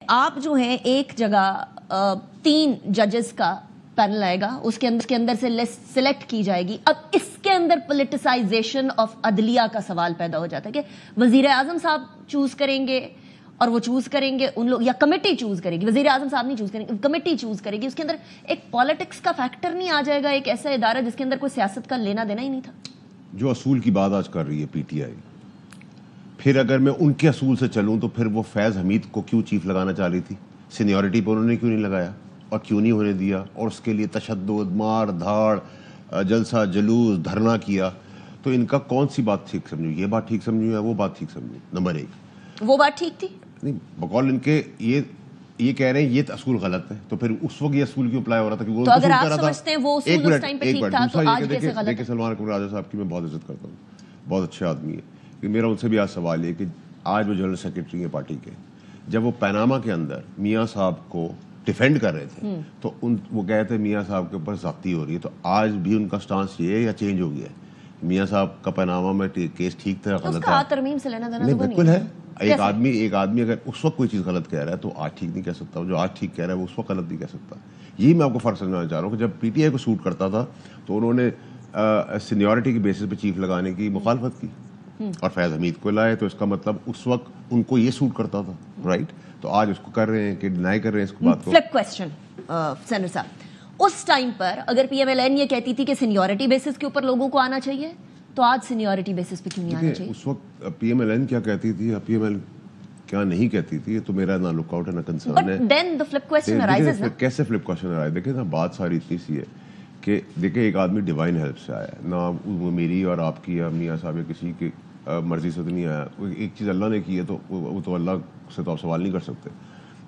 آپ جو ہیں ایک جگہ 3 ججز کا پینل آئے گا, اس کے اندر سے لسٹ سلیکٹ کی جائے گی. اب اس کے اندر پولیٹیسائزیشن آف عدلیہ کا سوال پیدا ہو جاتا ہے کہ وزیر اعظم صاحب چوز کریں گے اور وہ چوز کریں گے ان لوگ, یا کمیٹی چوز کرے گی, وزیر اعظم صاحب نہیں چوز کریں گے, کمیٹی چوز کرے گی. اس کے اندر ایک پالیٹکس کا فیکٹر نہیں آ جائے گا, ایک ایسا ادارہ جس کے اندر کوئی سیاست کا لینا دینا ہی نہیں تھا. جو اصول کی بات آج کر رہی ہے پی ٹی آئی, پھر اگر میں ان کے اصول سے چلوں تو پھر وہ فیض حمید کو کیوں چیف لگانا چاہ رہی تھی؟ سینیورٹی پہ انہوں نے کیوں نہیں لگایا اور کیوں نہیں ہونے دیا, اور اس کے لیے تشدد, مار دھاڑ, جلسہ جلوس, دھرنا کیا. تو ان کا کون سی بات ٹھیک سمجھوں, یہ بات ٹھیک سمجھوں یا وہ بات ٹھیک سمجھوں؟ نمبر 1 وہ بات ٹھیک تھی نہیں, بقول ان کے یہ کہہ رہے ہیں یہ اصول غلط ہے, تو پھر اس وقت یہ اصول کیوں اپلائی ہو رہا تھا؟ تو اگر آپ سمجھتے ہیں وہ اصول اس ٹائم پہ ٹھیک تھا تو آج کیسے غلط ہے؟ دیکھیں سلمان اکرم راجہ صاحب کی میں بہت عزت کرتا ہوں, بہت اچھے آدمی ہے, کہ میرا ان سے بھی آج سوال یہ کہ آج وہ جنرل سیکرٹری ہیں پارٹی کے, جب وہ پیناما کے اندر میاں صاحب کو ڈیفینڈ کر رہے تھے تو وہ کہتے ہیں میاں صاحب کے اوپر زیادتی ہو رہی ہے, تو آج بھی ان کا سٹانس یہ ہے یا چینج ہو گیا ہے؟ میاں صاحب کا پیناما میں کیس ٹھیک تھا, غلط تھا؟ ترمیم سے لینا دینا نہیں, بالکل ہے. ایک آدمی اگر اس وقت کوئی چیز غلط کہہ رہا ہے تو آج ٹھیک نہیں کہہ سکتا, جو آج ٹھیک کہہ رہا ہے وہ اس وقت غلط نہیں کہہ سکتا. یہی میں آپ کو فرق سمجھانا چاہ رہا ہوں کہ جب پی ٹی آئی کو سوٹ کرتا تھا تو انہوں نے سینیورٹی کی بیسس پہ چیف لگانے کی مخالفت کی اور فیض حمید کو لائے, تو اس کا مطلب اس وقت ان کو یہ سوٹ کرتا تھا, رائٹ؟ تو آج اس کو کر رہے ہیں کہ ڈینائی کر رہے ہیں اس کو بات کو. فلپ کوسچن سینر صاحب, اس ٹائم پر اگر پی ایم ایل این یہ کہتی تھی کہ سینیورٹی بیسس کے اوپر لوگوں کو آنا چاہیے, تو آج سینیورٹی بیسس پہ کیوں نہیں آنا چاہیے؟ اس وقت پی ایم ایل این کیا کہتی تھی, پی ایم ایل کیا نہیں کہتی تھی, تو میرا نہ لک آؤٹ ہے نہ کنسرن ہے. دین دی فلپ کوسچن ارائزز نا. کیسے فلپ کوسچن ارائز؟ دیکھیں نا, بات ساری اتنی سی ہے کہ دیکھیں ایک آدمی ڈیوائن ہیلپ سے آیا ہے, نہ وہ میری اور آپ کی یا میاں صاحب یا کسی کی مرضی سے تو نہیں آیا. ایک چیز اللہ نے کی ہے تو وہ تو اللہ سے تو آپ سوال نہیں کر سکتے.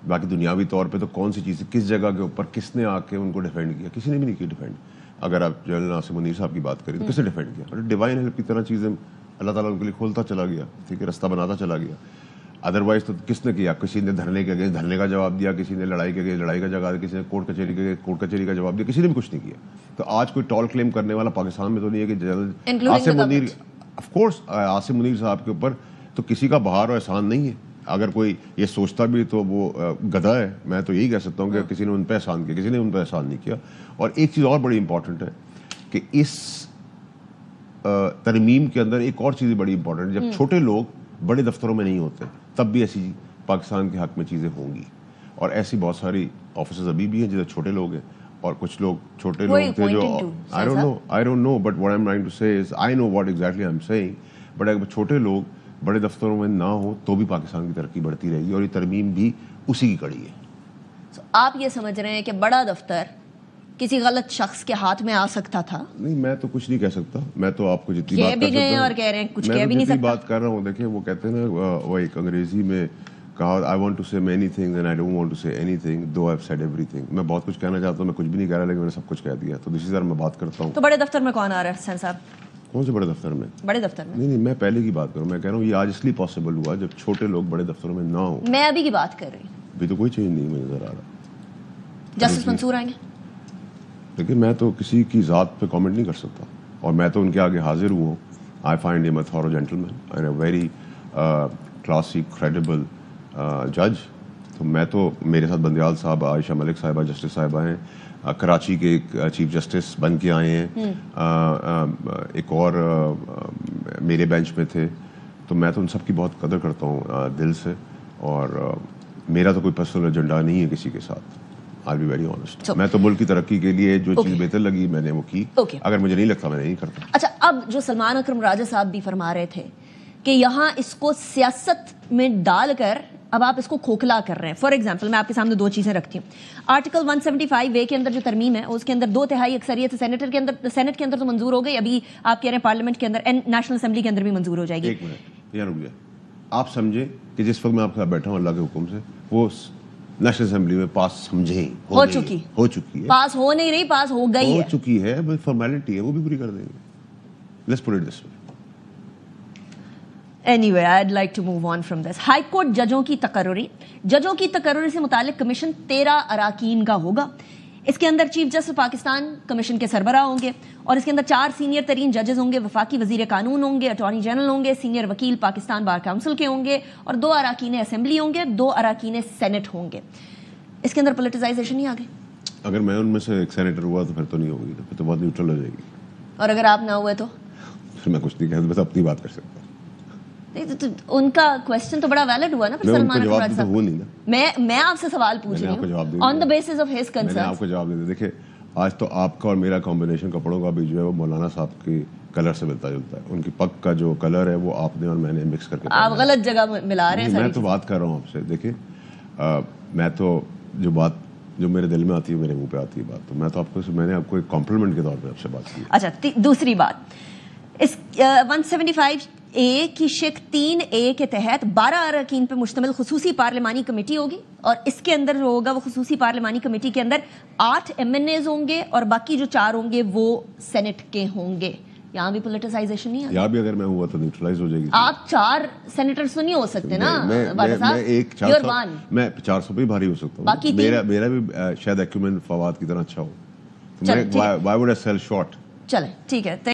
باقی دنیاوی طور پہ تو کون سی چیز, کس جگہ کے اوپر کس نے آ کے ان کو ڈیفینڈ کیا؟ کسی نے بھی نہیں کیا ڈیفینڈ. اگر آپ جنرل ناصر منیر صاحب کی بات کریں تو کس نے ڈیفینڈ کیا؟ ڈیوائن ہیلپ کی طرح چیزیں اللہ تعالیٰ ان کے لیے کھولتا چلا گیا, ٹھیک ہے, رستہ بناتا چلا گیا. ادروائز تو کس نے کیا؟ کسی نے دھرنے کے اگینسٹ دھرنے کا جواب دیا, کسی نے لڑائی کے اگینسٹ لڑائی کا جواب دیا, کسی نے کورٹ کچہری کے کورٹ کچہری کا جواب دیا, کسی نے بھی کچھ نہیں کیا. تو آج کوئی ٹال کلیم کرنے والا پاکستان میں تو نہیں ہے کہ general Asim Munir, of course Asim Munir صاحب کے اوپر تو کسی کا بہار اور احسان نہیں ہے. اگر کوئی یہ سوچتا بھی تو وہ گدھا ہے. میں تو یہی کہہ سکتا ہوں کہ کسی نے ان پہ احسان کیا, کسی نے ان پہ احسان نہیں کیا. اور ایک چیز اور بڑی امپورٹنٹ ہے کہ اس ترمیم کے اندر ایک اور چیز بڑی امپورٹنٹ ہے, جب چھوٹے لوگ بڑے دفتروں میں نہیں ہوتے تب بھی ایسی پاکستان کے حق میں چیزیں ہوں گی, اور ایسی بہت ساری آفیسز ابھی بھی ہیں جدھر چھوٹے لوگ ہیں, اور کچھ لوگ چھوٹے لوگ تھے جو I don't know but what I'm trying to say is I know what exactly I'm saying, but اگر چھوٹے لوگ بڑے دفتروں میں نہ ہو تو بھی پاکستان کی ترقی بڑھتی رہے گی, اور یہ ترمیم بھی اسی کی کڑی ہے. آپ یہ سمجھ رہے ہیں کہ بڑا دفتر کسی غلط شخص کے ہاتھ میں آ سکتا تھا؟ نہیں, میں تو کچھ نہیں کہہ سکتا. میں تو آپ کو جتنی بات بھی گئے اور کہہ رہے ہیں کچھ کہہ بھی نہیں سکتا. بات کر رہا ہوں, دیکھیں وہ کہتے ہیں نا, وہ ایک انگریزی میں کہا I want to say many things and I don't want to say anything though I've said everything. میں بہت کچھ کہنا چاہتا ہوں, میں کچھ بھی نہیں کہہ رہا لیکن میں نے سب کچھ کہہ دیا. تو اسی طرح میں بات کرتا ہوں. تو بڑے دفتر میں کون آ رہا ہے حسین صاحب؟ کون سے بڑے دفتر میں؟ بڑے دفتر میں نہیں, میں پہلے کی بات کروں. میں کہہ رہا ہوں یہ آج اس لیے پاسبل ہوا جب چھوٹے لوگ بڑے دفتروں میں نہ ہوں. میں ابھی کی بات کر رہی ہوں. ابھی تو کوئی چینج نہیں مجھے نظر آ رہا. جسٹس منصور آئیں گے؟ لیکن میں تو کسی کی ذات پہ کامنٹ نہیں کر سکتا, اور میں تو ان کے آگے حاضر ہوا ہوں. I find him a thorough gentleman and a very classy, credible judge. تو میں تو, میرے ساتھ بندیال صاحب, عائشہ ملک صاحبہ جسٹس صاحبہ ہیں, کراچی کے ایک چیف جسٹس بن کے آئے ہیں, ایک اور میرے بینچ میں تھے. تو میں تو ان سب کی بہت قدر کرتا ہوں دل سے, اور میرا تو کوئی پرسنل ایجنڈا نہیں ہے کسی کے ساتھ. I'll be very honest. میں تو ملک کی ترقی کے لیے جو چیز بہتر لگی میں نے وہ کی. اگر مجھے نہیں لگتا میں نہیں کرتا. اچھا, اب جو سلمان اکرم راجہ صاحب بھی فرما رہے تھے کہ یہاں اس کو سیاست میں ڈال کر اب آپ اس کو کھوکھلا کر رہے ہیں. فار ایگزامپل میں آپ کے سامنے 2 چیزیں رکھتی ہوں. آرٹیکل 175A کے اندر جو ترمیم ہے اس کے اندر 2/3 اکثریت سے سینٹ کے اندر تو منظور ہو گئی, ابھی آپ کہہ رہے ہیں پارلیمنٹ کے اندر, نیشنل اسمبلی کے اندر بھی منظور ہو جائے گی. ایک منٹ یہاں رک جائے. آپ سمجھیں کہ جس وقت میں آپ کے ساتھ بیٹھا ہوں اللہ کے حکم سے وہ نیشنل اسمبلی میں پاس سمجھیں ہو چکی ہے, پاس ہو نہیں رہی, پاس ہو گئی ہے, ہو چکی ہے, فارمیلٹی ہے, وہ بھی پوری کر دیں گے. Let's put it this way. Anyway, I'd like to move on from this. High court ججوں کی تقرری سے متعلق کمیشن 13 اراکین کا ہوگا. اس کے اندر چیف جسٹس پاکستان کمیشن کے سربراہ ہوں گے, اور اس کے اندر 4 سینئر ترین ججز ہوں گے, وفاقی وزیر قانون ہوں گے, اٹارنی جنرل ہوں گے, سینئر وکیل پاکستان بار کونسل کے ہوں گے, اور 2 اراکین اسمبلی ہوں گے, 2 اراکین سینٹ ہوں گے. اس کے اندر پولیٹیزائزیشن نہیں آگے؟ اگر میں ان میں سے ایک سینیٹر ہوا تو پھر تو نہیں ہوگی, پھر تو بہت نیوٹرل ہو جائے گی. اور اگر آپ نہ ہوئے تو پھر میں کچھ نہیں کہہ, بس اپنی بات کر سکتا ہوں. ان کا کوشچن تو بڑا ویلڈ ہوا نا پھر سلمان اخراج صاحب. وہ نہیں نا, میں آپ سے سوال پوچھ رہی ہوں on the basis of his concerns. میں نے آپ کو جواب دے دیا. دیکھیں آج تو آپ کا اور میرا کمبینیشن کپڑوں کا بھی جو ہے وہ مولانا صاحب کے کلر سے ملتا جلتا ہے. ان کی پگ کا جو کلر ہے وہ آپ نے اور میں نے مکس کر کے, آپ غلط جگہ ملا رہے ہیں. میں تو بات کر رہا ہوں آپ سے. دیکھیں میں تو جو بات جو میرے دل میں آتی ہے میرے منہ پہ آتی ہے بات, تو میں تو آپ کو, میں نے آپ کو ایک کمپلیمنٹ کے طور پہ آپ سے بات کی. اچھا دوسری بات, اس 175A کی شق 3A کے تحت 12 اراکین پہ مشتمل خصوصی پارلیمانی کمیٹی ہوگی, اور اس کے اندر جو ہوگا وہ خصوصی پارلیمانی کمیٹی کے اندر 8 MNAs ہوں گے, اور باقی جو 4 ہوں گے وہ سینٹ کے ہوں گے. یہاں بھی پولیٹیسائزیشن نہیں ہے. یہاں بھی اگر میں ہوا تو نیوٹرلائز ہو جائے گی. آپ 4 سینیٹرز تو نہیں ہو سکتے نا. میں 400 پہ بھاری ہو سکتا ہوں. میرا بھی شاید ایکومن فواد کی طرح اچھا ہو. Why would I sell short. چلیں ٹھیک ہے.